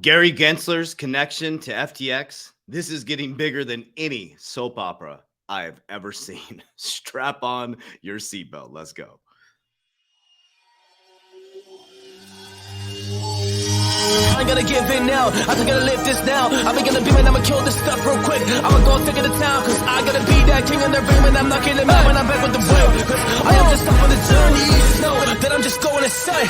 Gary Gensler's connection to FTX. This is getting bigger than any soap opera I've ever seen. Strap on your seatbelt. Let's go. I gotta give in now. I gotta live this now. I'm gonna be, man, I'ma kill this stuff real quick. I'ma go take it to town, cause I gotta be that king in the ring when I'm knocking him out when I'm back with the win. Cause I am just up on the journey. You just know that I'm just going insane.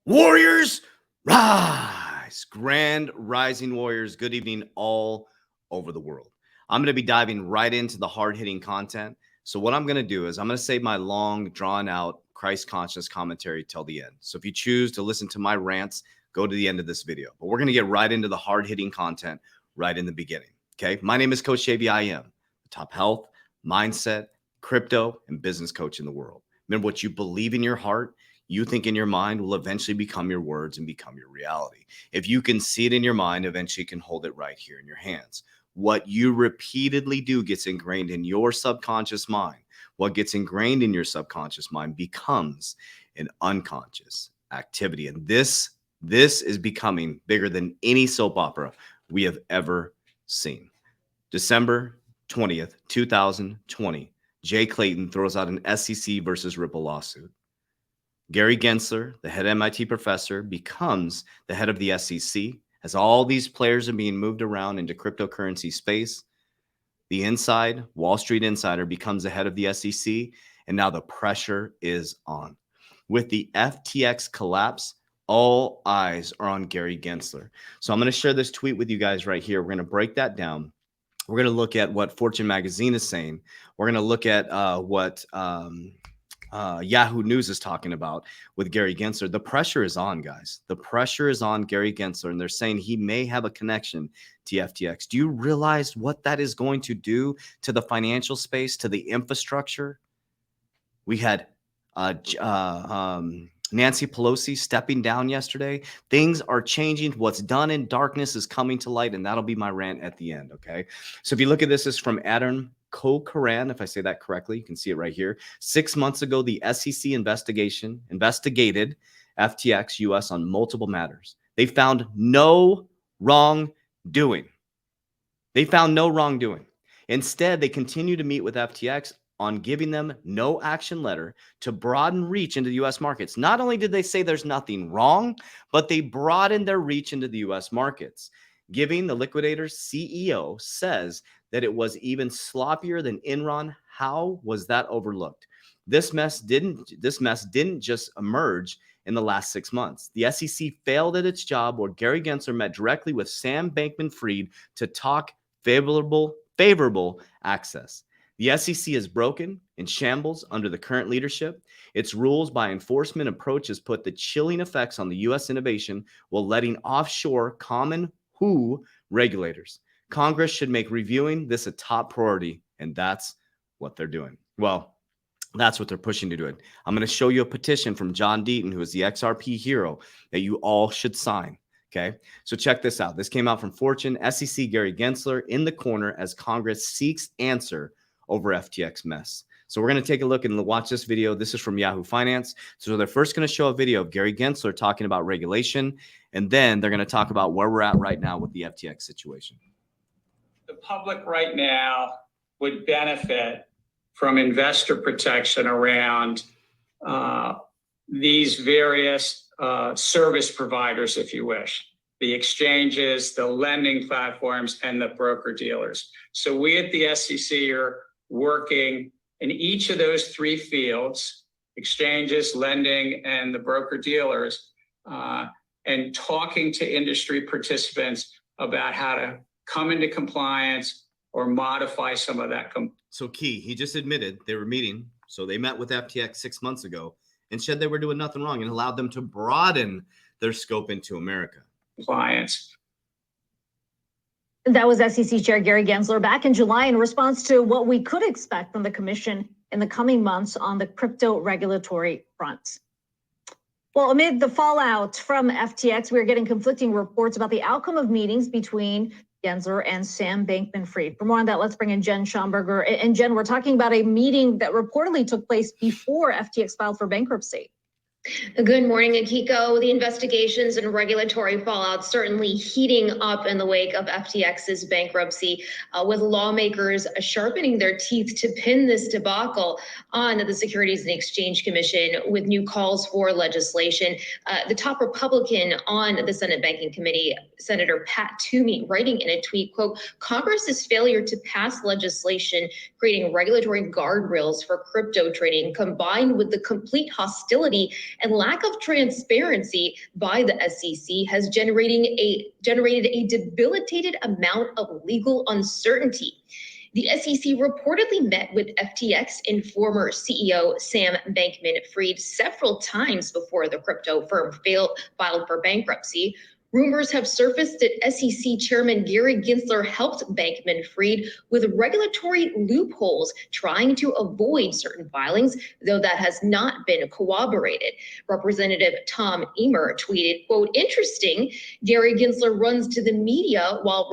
Warriors, rise. Grand rising warriors. Good evening all over the world. I'm going to be diving right into the hard-hitting content. So what I'm going to do is I'm going to save my long, drawn-out, Christ-conscious commentary till the end. So if you choose to listen to my rants, go to the end of this video. But we're going to get right into the hard-hitting content right in the beginning. Okay? My name is Coach Shavy. I am the top health, mindset, crypto, and business coach in the world. Remember, what you believe in your heart, you think in your mind, will eventually become your words and become your reality. If you can see it in your mind, eventually you can hold it right here in your hands. What you repeatedly do gets ingrained in your subconscious mind. What gets ingrained in your subconscious mind becomes an unconscious activity. And this is becoming bigger than any soap opera we have ever seen. December 20th, 2020, Jay Clayton throws out an SEC versus Ripple lawsuit. Gary Gensler, the head MIT professor, becomes the head of the SEC. As all these players are being moved around into cryptocurrency space, the inside Wall Street insider becomes the head of the SEC, and now the pressure is on. With the FTX collapse, all eyes are on Gary Gensler. So I'm going to share this tweet with you guys right here. We're going to break that down. We're going to look at what Fortune magazine is saying. We're going to look at what Yahoo News is talking about with Gary Gensler. The pressure is on, guys. The pressure is on Gary Gensler, and they're saying he may have a connection to FTX. Do you realize what that is going to do to the financial space, to the infrastructure? We had Nancy Pelosi stepping down yesterday. Things are changing. What's done in darkness is coming to light, and that'll be my rant at the end, okay? So if you look at this, is from Adam Kokaran, if I say that correctly. You can see it right here. 6 months ago, the SEC investigated FTX US on multiple matters. They found no wrongdoing. Instead, they continue to meet with FTX on giving them no action letter to broaden reach into the U.S. markets. Not only did they say there's nothing wrong, but they broadened their reach into the U.S. markets. Giving the liquidator's CEO says that it was even sloppier than Enron. How was that overlooked? This mess didn't just emerge in the last 6 months. The SEC failed at its job, where Gary Gensler met directly with Sam Bankman-Fried to talk favorable access. The SEC is broken, in shambles under the current leadership. Its rules by enforcement approach has put the chilling effects on the U.S. innovation while letting offshore common who regulators. Congress should make reviewing this a top priority, and that's what they're doing. Well, that's what they're pushing to do it. I'm going to show you a petition from John Deaton, who is the XRP hero, that you all should sign. Okay, so check this out. This came out from Fortune. SEC Gary Gensler in the corner as Congress seeks answer over FTX mess. So we're going to take a look and watch this video. This is from Yahoo Finance. So they're first going to show a video of Gary Gensler talking about regulation, and then they're going to talk about where we're at right now with the FTX situation. The public right now would benefit from investor protection around these various service providers, if you wish, the exchanges, the lending platforms, and the broker dealers. So we at the SEC are working in each of those three fields, exchanges, lending, and the broker dealers, and talking to industry participants about how to come into compliance or modify some of that. So Key, he just admitted they were meeting. So they met with FTX 6 months ago and said they were doing nothing wrong and allowed them to broaden their scope into America. Compliance. That was SEC Chair Gary Gensler back in July in response to what we could expect from the commission in the coming months on the crypto regulatory front. Well, amid the fallout from FTX, we are getting conflicting reports about the outcome of meetings between Gensler and Sam Bankman-Fried. For more on that, let's bring in Jen Schomburger. And Jen, we're talking about a meeting that reportedly took place before FTX filed for bankruptcy. Good morning, Akiko. The investigations and regulatory fallout certainly heating up in the wake of FTX's bankruptcy, with lawmakers sharpening their teeth to pin this debacle on the Securities and Exchange Commission with new calls for legislation. The top Republican on the Senate Banking Committee, Senator Pat Toomey, writing in a tweet, quote, "Congress's failure to pass legislation creating regulatory guardrails for crypto trading, combined with the complete hostility and lack of transparency by the SEC, has generated a debilitated amount of legal uncertainty." The SEC reportedly met with FTX and former CEO Sam Bankman-Fried several times before the crypto firm filed for bankruptcy. Rumors have surfaced that SEC Chairman Gary Gensler helped Bankman-Fried with regulatory loopholes, trying to avoid certain filings, though that has not been corroborated. Representative Tom Emer tweeted, quote, "Interesting, Gary Gensler runs to the media while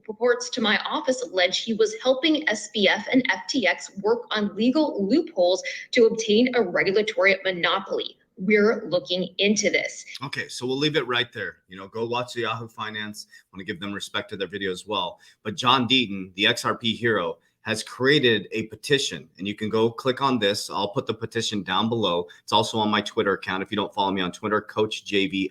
reports to my office allege he was helping SBF and FTX work on legal loopholes to obtain a regulatory monopoly. We're looking into this." Okay, so we'll leave it right there. Go watch the Yahoo Finance. I want to give them respect to their video as well. But John Deaton, the XRP hero, has created a petition, and you can go click on this. I'll put the petition down below. It's also on my Twitter account. If you don't follow me on Twitter, CoachJV_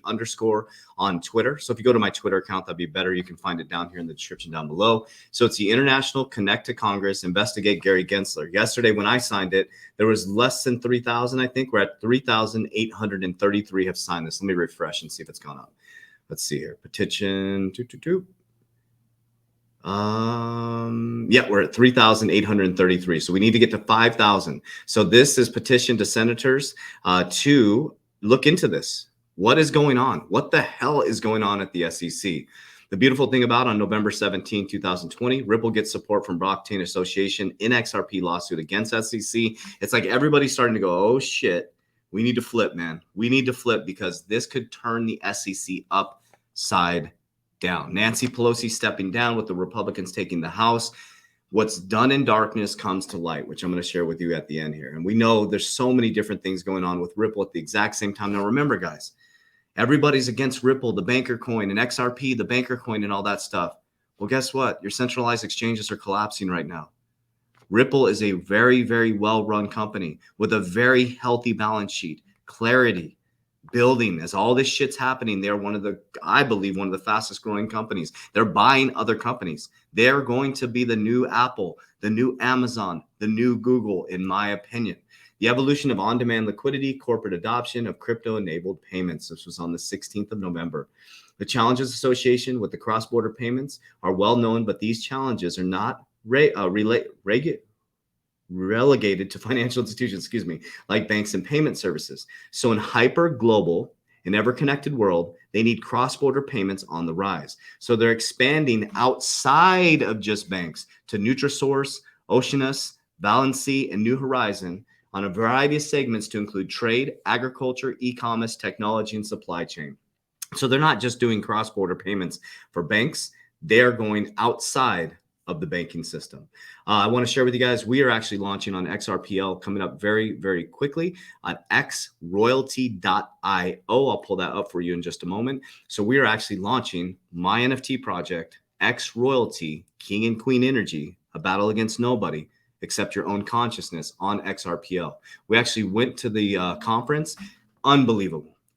on Twitter. So if you go to my Twitter account, that'd be better. You can find it down here in the description down below. So it's the International Connect to Congress, Investigate Gary Gensler. Yesterday, when I signed it, there was less than 3,000, I think. We're at 3,833 have signed this. Let me refresh and see if it's gone up. Let's see here. Petition. Yeah, we're at 3,833. So we need to get to 5,000. So this is petition to senators to look into this. What is going on? What the hell is going on at the SEC? The beautiful thing about on November 17, 2020, Ripple gets support from Blockchain Association in XRP lawsuit against SEC. It's like everybody's starting to go, oh shit, we need to flip, man. We need to flip because this could turn the SEC upside down. Nancy Pelosi stepping down with the Republicans taking the House. What's done in darkness comes to light, which I'm going to share with you at the end here. And we know there's so many different things going on with Ripple at the exact same time. Now, remember, guys, everybody's against Ripple, the banker coin, and XRP, the banker coin, and all that stuff. Well, guess what? Your centralized exchanges are collapsing right now. Ripple is a very, very well-run company with a very healthy balance sheet, clarity, building. As all this shit's happening, they're I believe one of the fastest growing companies. They're buying other companies. They're going to be the new Apple, the new Amazon, the new Google, in my opinion. The evolution of on-demand liquidity, corporate adoption of crypto-enabled payments. This was on the 16th of November. The challenges associated with the cross-border payments are well known, but these challenges are not relegated to financial institutions, like banks and payment services. So in hyper-global and ever-connected world, they need cross-border payments on the rise. So they're expanding outside of just banks to Nutrasource, Oceanus, Valency, and New Horizon on a variety of segments to include trade, agriculture, e-commerce, technology, and supply chain. So they're not just doing cross-border payments for banks. They're going outside of the banking system. I want to share with you guys, we are actually launching on XRPL coming up very, very quickly on xroyalty.io. I'll pull that up for you in just a moment. So we are actually launching my NFT project, X Royalty, King and Queen Energy, a battle against nobody except your own consciousness on XRPL. We actually went to the conference.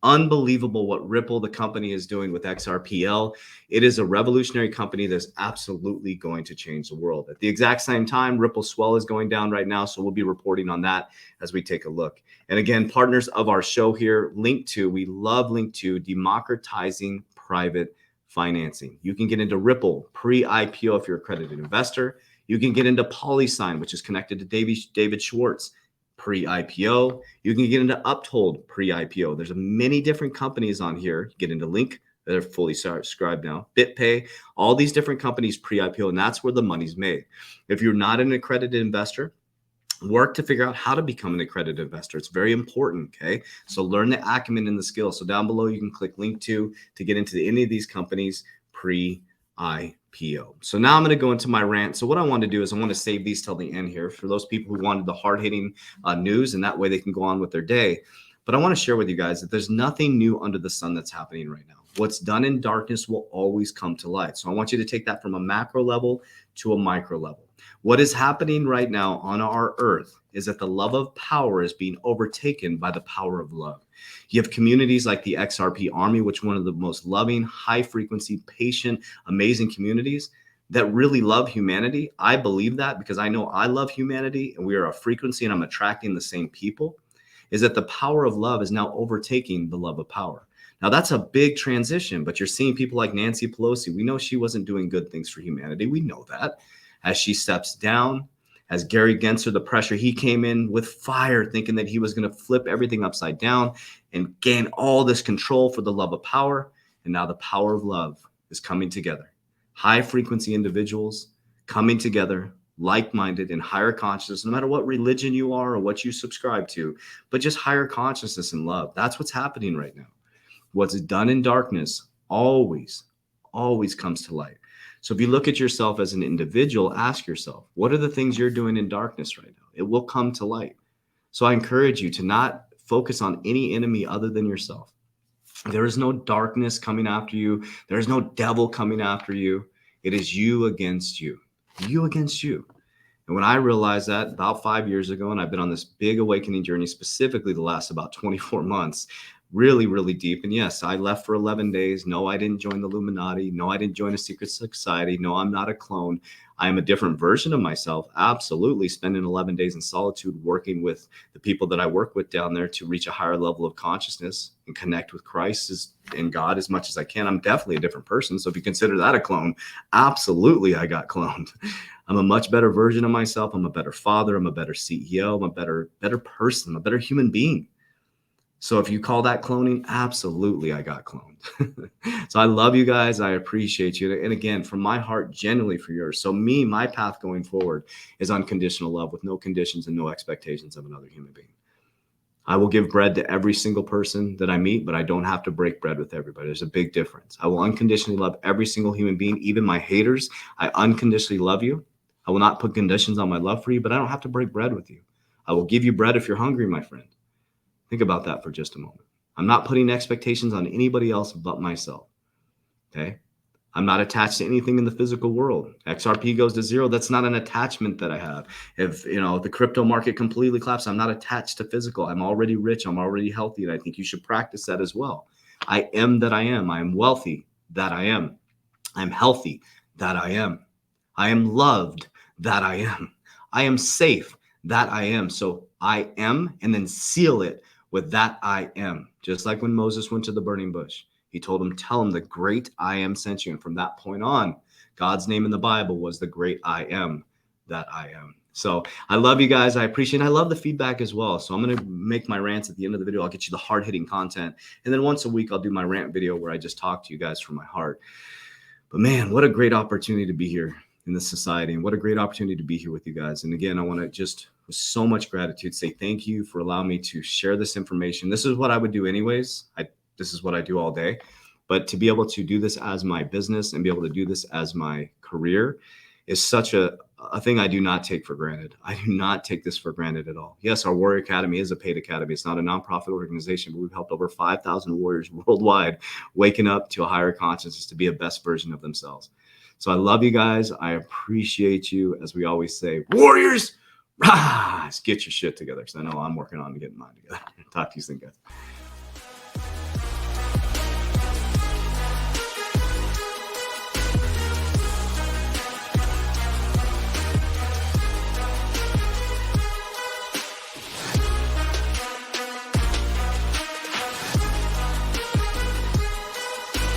Unbelievable what Ripple, the company, is doing with XRPL. It is a revolutionary company that's absolutely going to change the world. At the exact same time, Ripple swell is going down right now, so we'll be reporting on that as we take a look. And again, partners of our show here, Link2, we love Link2, democratizing private financing. You can get into Ripple pre-IPO if you're an accredited investor. You can get into PolySign, which is connected to David Schwartz, pre-IPO. You can get into Uptold pre-IPO. There's many different companies on here. You get into Link that are fully subscribed now, BitPay, all these different companies pre-IPO, and that's where the money's made. If you're not an accredited investor, work to figure out how to become an accredited investor. It's very important, okay? So learn the acumen and the skills. So down below, you can click Link to get into any of these companies pre-IPO. IPO. So now I'm going to go into my rant. So what I want to do is I want to save these till the end here for those people who wanted the hard-hitting news, and that way they can go on with their day. But I want to share with you guys that there's nothing new under the sun that's happening right now. What's done in darkness will always come to light. So I want you to take that from a macro level to a micro level. What is happening right now on our earth is that the love of power is being overtaken by the power of love. You have communities like the Xrparmy, which is one of the most loving, high frequency, patient, amazing communities that really love humanity. I believe that because I know I love humanity and we are a frequency and I'm attracting the same people, is that the power of love is now overtaking the love of power. Now, that's a big transition, but you're seeing people like Nancy Pelosi. We know she wasn't doing good things for humanity. We know that. As she steps down, as Gary Gensler, the pressure, he came in with fire, thinking that he was going to flip everything upside down and gain all this control for the love of power. And now the power of love is coming together. High frequency individuals coming together, like-minded in higher consciousness, no matter what religion you are or what you subscribe to, but just higher consciousness and love. That's what's happening right now. What's done in darkness always comes to light. So if you look at yourself as an individual, ask yourself, what are the things you're doing in darkness right now? It will come to light. So I encourage you to not focus on any enemy other than yourself. There is no darkness coming after you. There is no devil coming after you. It is you against you. You against you. And when I realized that about 5 years ago, and I've been on this big awakening journey, specifically the last about 24 months, really deep. And yes, I left for 11 days. No, I didn't join the Illuminati. No, I didn't join a secret society. No, I'm not a clone. I am a different version of myself. Absolutely. Spending 11 days in solitude, working with the people that I work with down there to reach a higher level of consciousness and connect with Christ and God as much as I can. I'm definitely a different person. So if you consider that a clone, absolutely, I got cloned. I'm a much better version of myself. I'm a better father. I'm a better CEO. I'm a better person. I'm a better human being. So if you call that cloning, absolutely, I got cloned. So I love you guys. I appreciate you. And again, from my heart, genuinely for yours. So my path going forward is unconditional love with no conditions and no expectations of another human being. I will give bread to every single person that I meet, but I don't have to break bread with everybody. There's a big difference. I will unconditionally love every single human being, even my haters. I unconditionally love you. I will not put conditions on my love for you, but I don't have to break bread with you. I will give you bread if you're hungry, my friend. Think about that for just a moment. I'm not putting expectations on anybody else but myself. Okay. I'm not attached to anything in the physical world. XRP goes to zero. That's not an attachment that I have. If the crypto market completely collapses, I'm not attached to physical. I'm already rich. I'm already healthy. And I think you should practice that as well. I am that I am. I am wealthy that I am. I'm healthy that I am. I am loved that I am. I am safe that I am. So I am, and then seal it with that I am. Just like when Moses went to the burning bush, he told him, tell him the great I am sent you. And from that point on, God's name in the Bible was the great I am that I am. So I love you guys. I appreciate it. I love the feedback as well. So I'm going to make my rants at the end of the video. I'll get you the hard hitting content. And then once a week, I'll do my rant video where I just talk to you guys from my heart. But man, what a great opportunity to be here in this society. And what a great opportunity to be here with you guys. And again, I want to just with so much gratitude say thank you for allowing me to share this information. This is what I would do anyways. This is what I do all day. But to be able to do this as my business and be able to do this as my career is such a thing I do not take for granted. I do not take this for granted at all. Yes, our Warrior Academy is a paid academy. It's not a nonprofit organization, but we've helped over 5,000 warriors worldwide waking up to a higher consciousness to be a best version of themselves. So I love you guys. I appreciate you. As we always say, warriors, rise, get your shit together. Because I know I'm working on getting mine together. Talk to you soon, guys.